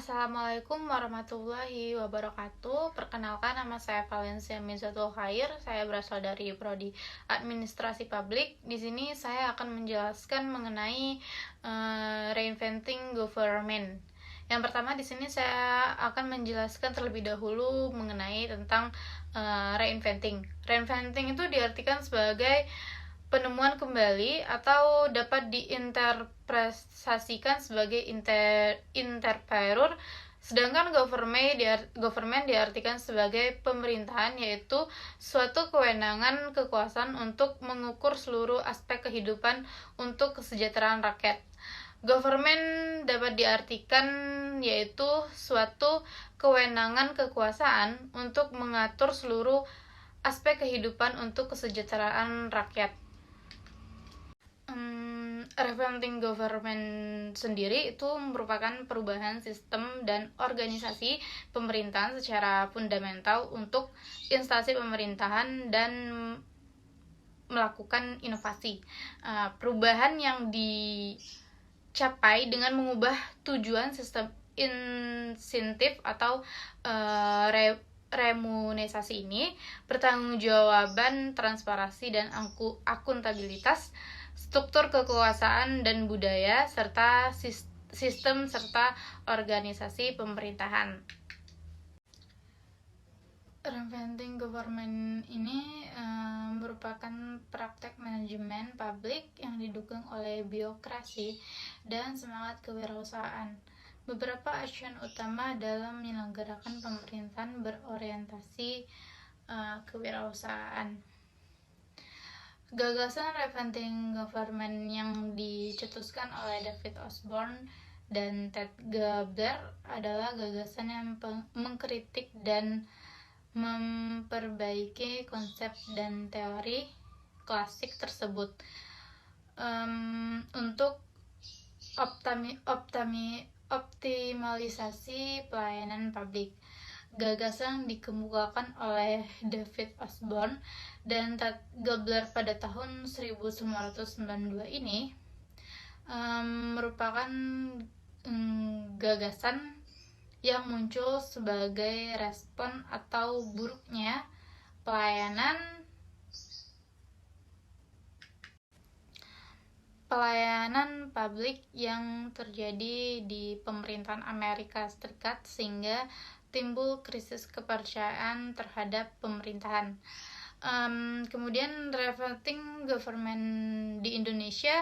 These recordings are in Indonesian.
Assalamualaikum warahmatullahi wabarakatuh. Perkenalkan, nama saya Valencia Mizatul Khair. Saya berasal dari Prodi Administrasi Publik. Di sini saya akan menjelaskan mengenai reinventing government. Yang pertama, di sini saya akan menjelaskan terlebih dahulu mengenai tentang reinventing. Reinventing itu diartikan sebagai penemuan kembali atau dapat diinterpretasikan sebagai interpretasi, sedangkan government diartikan sebagai pemerintahan, yaitu suatu kewenangan kekuasaan untuk mengukur seluruh aspek kehidupan untuk kesejahteraan rakyat. Government dapat diartikan yaitu suatu kewenangan kekuasaan untuk mengatur seluruh aspek kehidupan untuk kesejahteraan rakyat. Reinventing government sendiri itu merupakan perubahan sistem dan organisasi pemerintahan secara fundamental untuk instansi pemerintahan dan melakukan inovasi. Perubahan yang dicapai dengan mengubah tujuan sistem insentif atau remunerasi ini, pertanggungjawaban, transparansi, dan akuntabilitas, struktur kekuasaan dan budaya, serta sistem serta organisasi pemerintahan. Reinventing government ini merupakan praktek manajemen publik yang didukung oleh birokrasi dan semangat kewirausahaan. Beberapa action utama dalam menyelenggarakan pemerintahan berorientasi kewirausahaan. Gagasan reinventing government yang dicetuskan oleh David Osborne dan Ted Gabler adalah gagasan yang mengkritik dan memperbaiki konsep dan teori klasik tersebut untuk optimalisasi pelayanan publik. Gagasan dikemukakan oleh David Osborne dan Ted Gabler pada tahun 1992 ini merupakan gagasan yang muncul sebagai respon atau buruknya pelayanan publik yang terjadi di pemerintahan Amerika Serikat, sehingga timbul krisis kepercayaan terhadap pemerintahan. Kemudian reinventing government di Indonesia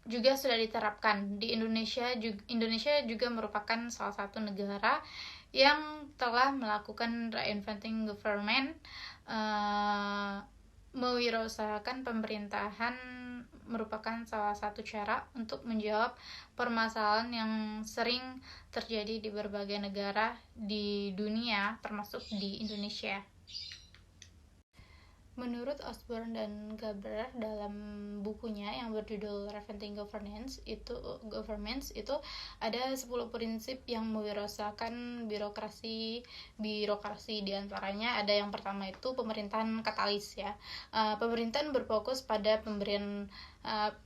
juga sudah diterapkan. Di Indonesia juga merupakan salah satu negara yang telah melakukan reinventing government. Mewirausahakan pemerintahan merupakan salah satu cara untuk menjawab permasalahan yang sering terjadi di berbagai negara di dunia, termasuk di Indonesia. Menurut Osborne dan Gabler dalam bukunya yang berjudul Reinventing Governance itu ada 10 prinsip yang mewirausahakan birokrasi. Di antaranya ada yang pertama itu pemerintahan katalis ya. Pemerintahan berfokus pada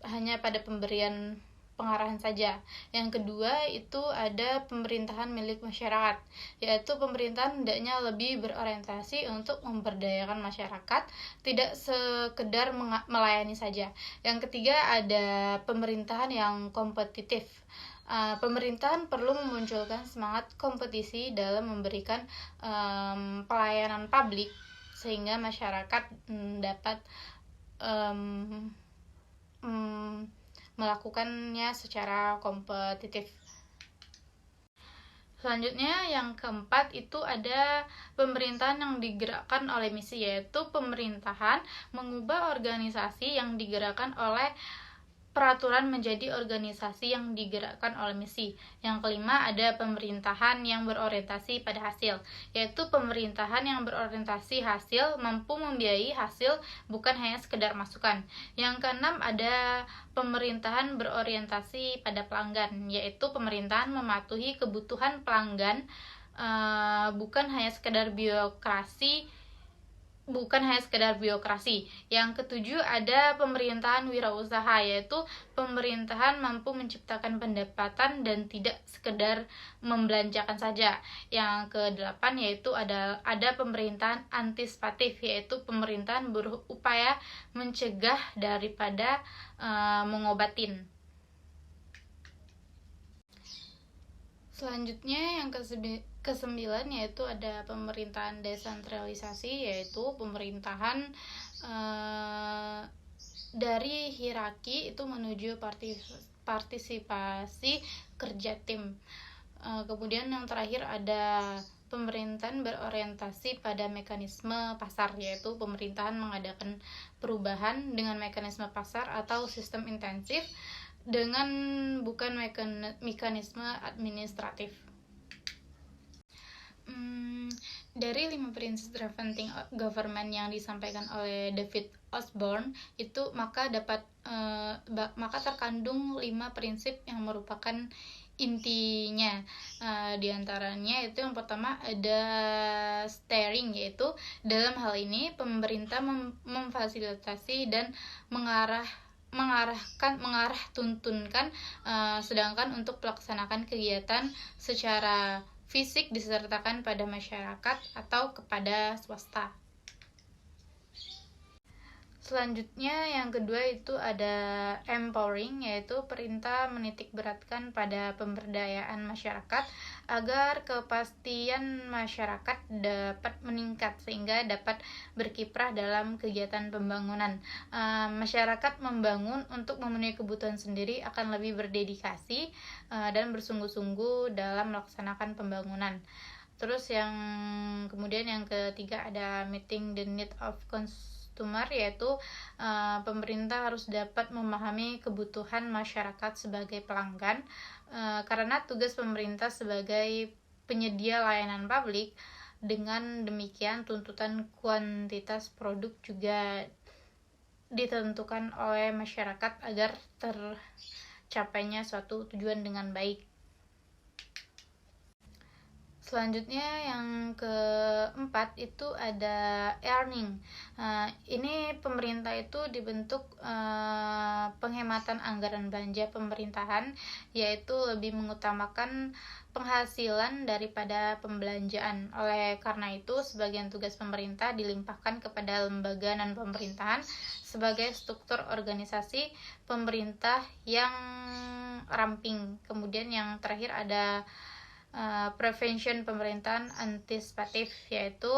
hanya pada pemberian pengarahan saja. Yang kedua itu ada pemerintahan milik masyarakat, yaitu pemerintahan hendaknya lebih berorientasi untuk memberdayakan masyarakat, tidak sekedar melayani saja. Yang ketiga ada pemerintahan yang kompetitif. Pemerintahan perlu memunculkan semangat kompetisi dalam memberikan pelayanan publik sehingga masyarakat dapat melakukannya secara kompetitif. Selanjutnya yang keempat itu ada pemerintahan yang digerakkan oleh misi, yaitu pemerintahan mengubah organisasi yang digerakkan oleh peraturan menjadi organisasi yang digerakkan oleh misi. Yang kelima ada pemerintahan yang berorientasi pada hasil, yaitu pemerintahan yang berorientasi hasil, mampu membiayai hasil, bukan hanya sekedar masukan. Yang keenam ada pemerintahan berorientasi pada pelanggan, yaitu pemerintahan mematuhi kebutuhan pelanggan, bukan hanya sekedar birokrasi bukan hanya sekedar birokrasi. Yang ketujuh ada pemerintahan wirausaha, yaitu pemerintahan mampu menciptakan pendapatan dan tidak sekedar membelanjakan saja. Yang kedelapan yaitu ada pemerintahan antisipatif, yaitu pemerintahan berupaya mencegah daripada mengobatin. Selanjutnya yang kesembilan yaitu ada pemerintahan desentralisasi, yaitu pemerintahan dari hierarki itu menuju partisipasi kerja tim. Kemudian yang terakhir ada pemerintahan berorientasi pada mekanisme pasar, yaitu pemerintahan mengadakan perubahan dengan mekanisme pasar atau sistem intensif dengan bukan mekanisme administratif. Dari 5 prinsip preventing government yang disampaikan oleh David Osborne itu maka terkandung 5 prinsip yang merupakan intinya. Di antaranya itu yang pertama ada steering, yaitu dalam hal ini pemerintah memfasilitasi dan tuntunkan, sedangkan untuk pelaksanakan kegiatan secara fisik disertakan pada masyarakat atau kepada swasta. Selanjutnya yang kedua itu ada empowering, yaitu perintah menitikberatkan pada pemberdayaan masyarakat agar kepastian masyarakat dapat meningkat sehingga dapat berkiprah dalam kegiatan pembangunan. Masyarakat membangun untuk memenuhi kebutuhan sendiri akan lebih berdedikasi dan bersungguh-sungguh dalam melaksanakan pembangunan. Terus kemudian yang ketiga ada meeting the need of consumer, yaitu pemerintah harus dapat memahami kebutuhan masyarakat sebagai pelanggan, karena tugas pemerintah sebagai penyedia layanan publik. Dengan demikian tuntutan kuantitas produk juga ditentukan oleh masyarakat agar tercapainya suatu tujuan dengan baik. Selanjutnya yang keempat itu ada earning. Ini pemerintah itu dibentuk penghematan anggaran belanja pemerintahan, yaitu lebih mengutamakan penghasilan daripada pembelanjaan. Oleh karena itu, sebagian tugas pemerintah dilimpahkan kepada lembaga non-pemerintahan sebagai struktur organisasi pemerintah yang ramping. Kemudian yang terakhir ada prevention pemerintahan antisipatif, yaitu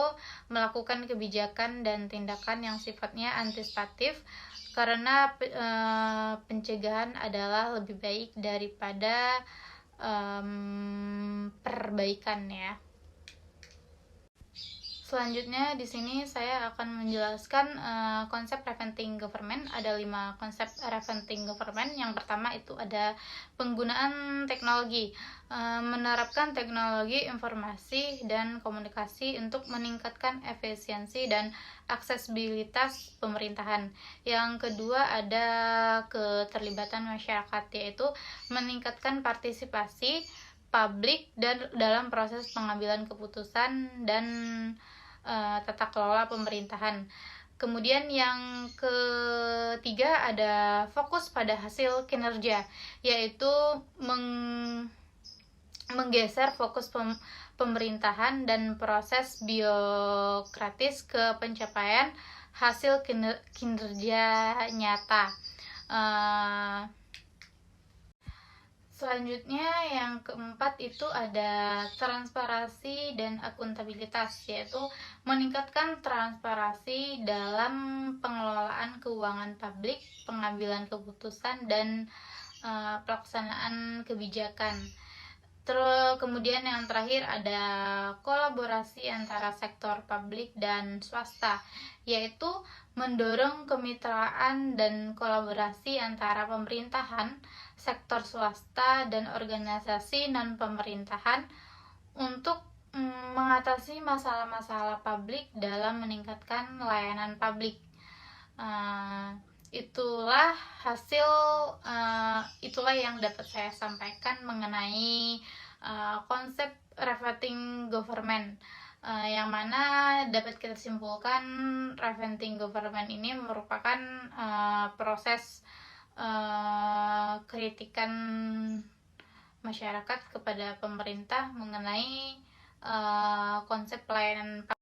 melakukan kebijakan dan tindakan yang sifatnya antisipatif karena pencegahan adalah lebih baik daripada perbaikan ya. Selanjutnya di sini saya akan menjelaskan konsep preventing government. Ada 5 konsep preventing government. Yang pertama itu ada penggunaan teknologi. Menerapkan teknologi informasi dan komunikasi untuk meningkatkan efisiensi dan aksesibilitas pemerintahan. Yang kedua ada keterlibatan masyarakat, yaitu meningkatkan partisipasi publik dan dalam proses pengambilan keputusan dan tata kelola pemerintahan. Kemudian yang ketiga ada fokus pada hasil kinerja, yaitu menggeser fokus pemerintahan dan proses biokratis ke pencapaian hasil kinerja nyata. Selanjutnya yang keempat itu ada transparansi dan akuntabilitas, yaitu meningkatkan transparansi dalam pengelolaan keuangan publik, pengambilan keputusan dan pelaksanaan kebijakan. Kemudian yang terakhir ada kolaborasi antara sektor publik dan swasta, yaitu mendorong kemitraan dan kolaborasi antara pemerintahan, sektor swasta, dan organisasi non-pemerintahan untuk mengatasi masalah-masalah publik dalam meningkatkan layanan publik. Itulah yang dapat saya sampaikan mengenai konsep preventing government. yang mana dapat kita simpulkan reventing government ini merupakan proses kritikan masyarakat kepada pemerintah mengenai konsep pelayanan